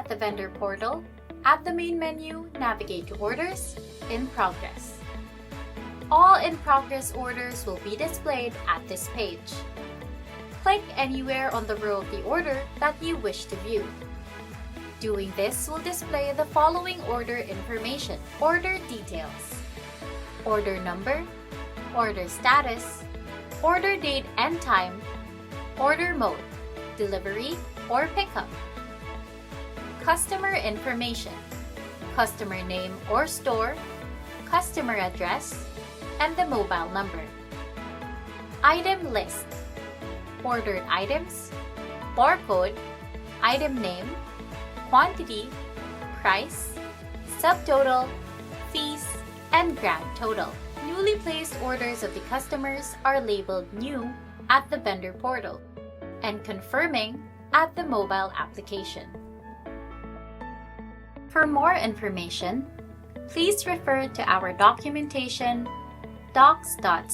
at the vendor portal, at the main menu, navigate to Orders, In Progress. All in-progress orders will be displayed at this page. Click anywhere on the row of the order that you wish to view. Doing this will display the following order information: order details, order number, order status, order date and time, order mode, delivery or pickup, customer information, customer name or store, customer address, and the mobile number. Item list, ordered items, barcode, item name, quantity, price, subtotal, fees, and grand total. Newly placed orders of the customers are labeled New at the vendor portal and Confirming at the mobile application. For more information, please refer to our documentation docs.suki.io.